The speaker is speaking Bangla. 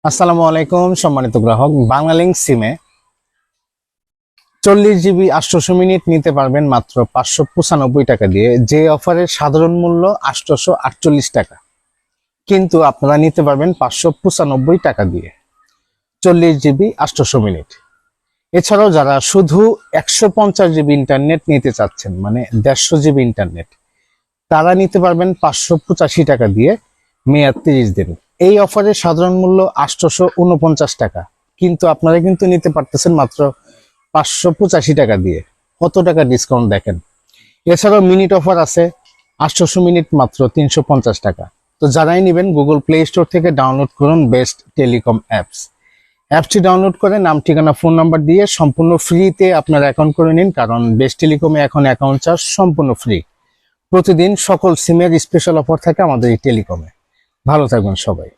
আসসালামু আলাইকুম সম্মানিত গ্রাহক, বাংলালিংক সিমে 40 জিবি 800 মিনিট নিতে পারবেন মাত্র 595 টাকা দিয়ে। যে অফারের সাধারণ মূল্য 848 টাকা, কিন্তু আপনারা নিতে পারবেন 595 টাকা দিয়ে 40 জিবি 800 মিনিট। এছাড়াও যারা শুধু 150 জিবি ইন্টারনেট নিতে চাচ্ছেন, মানে 150 জিবি ইন্টারনেট, তারা নিতে পারবেন 585 টাকা দিয়ে মেয়াদ 30 দিন। এই অফারের সাধারণ মূল্য 849 টাকা, কিন্তু আপনারা কিন্তু নিতে পারতেছেন মাত্র 585 টাকা দিয়ে। কত টাকা ডিসকাউন্ট দেখেন। এছাড়াও মিনিট অফার আছে, 800 মিনিট মাত্র 350 টাকা। তো যারাই নেবেন গুগল প্লে স্টোর থেকে ডাউনলোড করুন বেস্ট টেলিকম অ্যাপসটি ডাউনলোড করে নাম, ঠিকানা, ফোন নাম্বার দিয়ে সম্পূর্ণ ফ্রিতে আপনার অ্যাকাউন্ট করে নিন, কারণ বেস্ট টেলিকমে এখন অ্যাকাউন্ট চার্জ সম্পূর্ণ ফ্রি। প্রতিদিন সকল সিমের স্পেশাল অফার থাকে আমাদের এই টেলিকমে। ভালো থাকবেন সবাই।